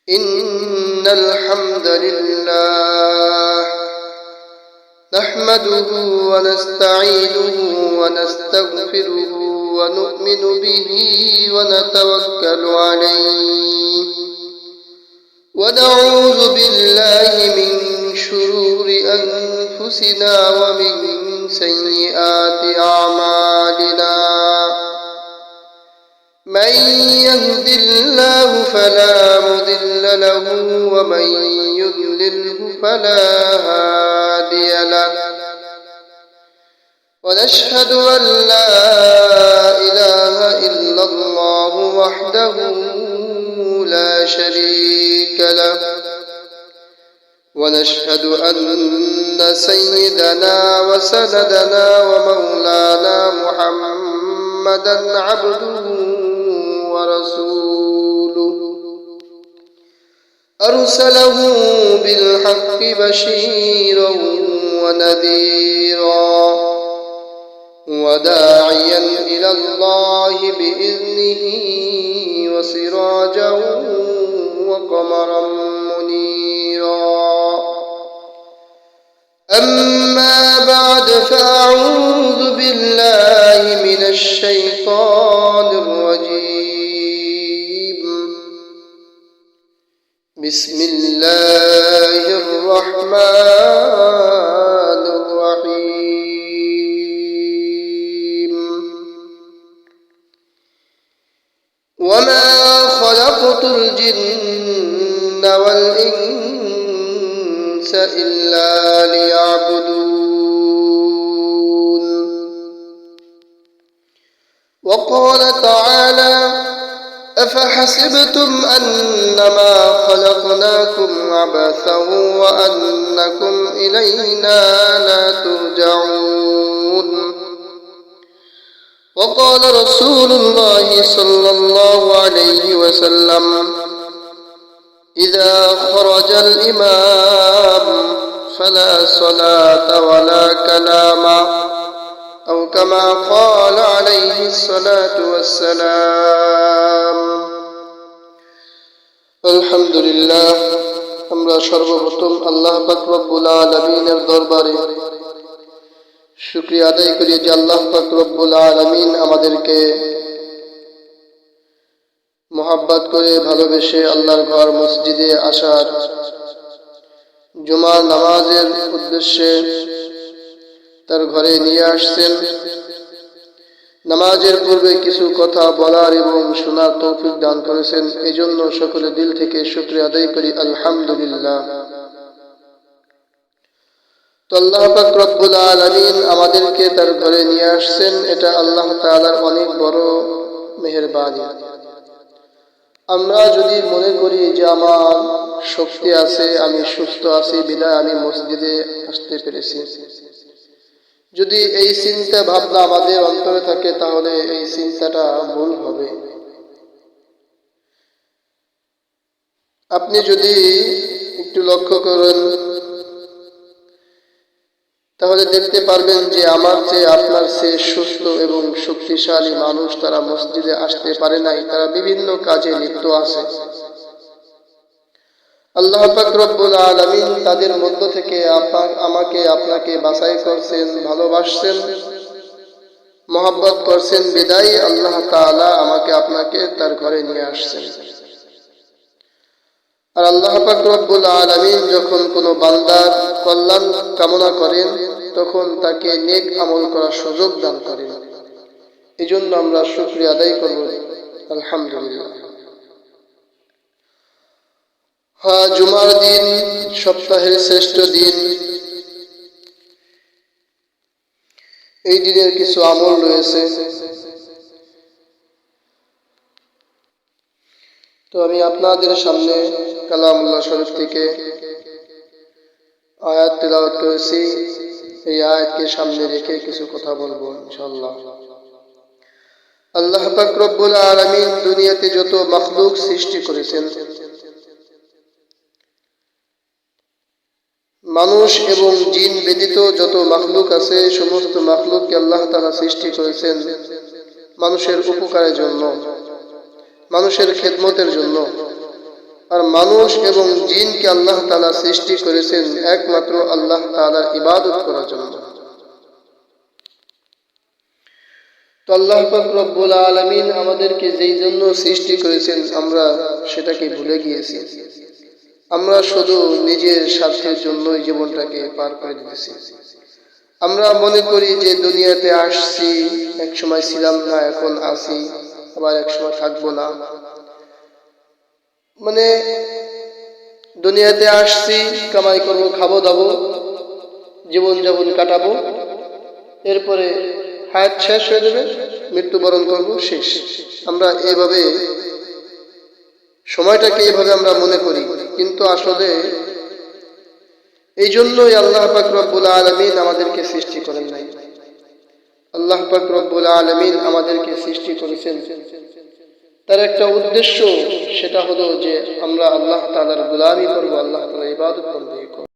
إن الحمد لله نحمده ونستعينه ونستغفره ونؤمن به ونتوكل عليه ونعوذ بالله من شرور أنفسنا ومن سيئات أعمالنا من يهد الله فلا مضل له ومن يضلله فلا هادي له ونشهد أن لا إله إلا الله وحده لا شريك له ونشهد أن سيدنا وسندنا ومولانا محمدا عبده ورسوله أرسله بالحق بشيرا ونذيرا وداعيا إلى الله بإذنه وسراجا وقمرا منيرا أما بعد فأعوذ بالله من الشيطان الرجيم بسم الله الرحمن الرحيم وما خلقت الجن والإنس إلا ليعبدون وقال تعالى أفحسبتم أنما خلقناكم عبثا وأنكم إلينا لا ترجعون وقال رسول الله صلى الله عليه وسلم إذا خرج الإمام فلا صلاة ولا كلام أو كما قال عليه الصلاة والسلام الحمد لله আমরা সর্বপ্রথম আল্লাহ পাক রব্বুল আলামিনের দরবারে শুকরিয়া আদায় করি যে আল্লাহ পাক রব্বুল আলামিন আমাদেরকে মোহাব্বত করে ভালোবেসে আল্লাহর ঘর মসজিদে আসার জুমার নামাজের উদ্দেশ্যে তার ঘরে নিয়ে আসছেন। নামাজের পূর্বে কিছু কথা বলার এবং শোনার তৌফিক দান করেছেন, এই জন্য সকলে দিল থেকে শুকরিয়া আদায় করি আলহামদুলিল্লাহ। তো আল্লাহ পাক রব্বুল আলামিন আমাদেরকে তার ঘরে নিয়ে আসছেন, এটা আল্লাহ তাআলার অনেক বড় মেহেরবানি। আমরা যদি মনে করি যে আমার শক্তি আছে, আমি সুস্থ আছি বিধায় আমি মসজিদে আসতে পেরেছি, যদি এই চিন্তা ভাবনা আমাদের অন্তরে থাকে তাহলে এই চিন্তাটা ভুল হবে। আপনি যদি একটু লক্ষ্য করেন তাহলে দেখতে পারবেন যে আমার চেয়ে আপনার চেয়ে সুস্থ এবং শক্তিশালী মানুষ তারা মসজিদে আসতে পারে নাই, তারা বিভিন্ন কাজে লিপ্ত আছে। আল্লাহ পাক রব্বুল আলামিন তাদের মধ্য থেকে আমাকে আপনাকে বাছাই করছেন, ভালোবাসছেন, মহব্বত করছেন বিদায় আল্লাহ তাআলা আমাকে আপনাকে তার ঘরে নিয়ে আসছেন। আর আল্লাহ পাক রব্বুল আলামিন যখন কোনো বান্দার কল্যাণ কামনা করেন তখন তাকে নেক আমল করার সুযোগ দান করেন। এই জন্য আমরা শুকরিয়া আদায় করব আলহামদুলিল্লাহ। জুমার দিন সপ্তাহের শ্রেষ্ঠ দিন, এই দিনের কিছু আমল রয়েছে। তো আমি আপনাদের সামনে কালামুল্লাহ শরীফ থেকে আয়াত তেলাওয়াত করেছি, এই আয়াতকে সামনে রেখে কিছু কথা বলবো ইনশাআল্লাহ। আল্লাহ পাক রব্বুল আলামিন দুনিয়াতে যত মাখলুক সৃষ্টি করেছেন, মানুষ এবং জিন ব্যতীত যত মাখলুক আছে সমস্ত মাখলুককে আল্লাহ তাআলা সৃষ্টি করেছেন মানুষের উপকারের জন্য, মানুষের খেদমতের জন্য। আর মানুষ এবং জিনকে আল্লাহ তাআলা সৃষ্টি করেছেন একমাত্র আল্লাহ তাআলার ইবাদত করার জন্য। তো আল্লাহ পাক রব্বুল আলামিন আমাদেরকে যেই জন্য সৃষ্টি করেছেন আমরা সেটাকে ভুলে গিয়েছি। আমরা শুধু নিজের স্বার্থের জন্যই জীবনটাকে পার করে দিতেছি। আমরা মনে করি যে দুনিয়াতে আসছি, এক সময় ছিলাম না, এখন আছি, আবার এক সময় থাকবো না। মানে দুনিয়াতে আসছি, কামাই করবো, খাবো দাবো, জীবন যাপন কাটাবো, এরপরে হায়াত শেষ হয়ে যাবে, মৃত্যুবরণ করবো, শেষ। আমরা এইভাবে সময়টাকে এইভাবে আমরা মনে করি, কিন্তু আসলে এই জন্যই আল্লাহ পাক রব্বুল আলামিন আমাদেরকে সৃষ্টি করেন নাই। আল্লাহ পাক রব্বুল আলামিন আমাদেরকে সৃষ্টি করেছেন, তার একটা উদ্দেশ্য, সেটা হলো যে আমরা আল্লাহ তাআলার গোলামি করবো, আল্লাহ তাআলার ইবাদত করব।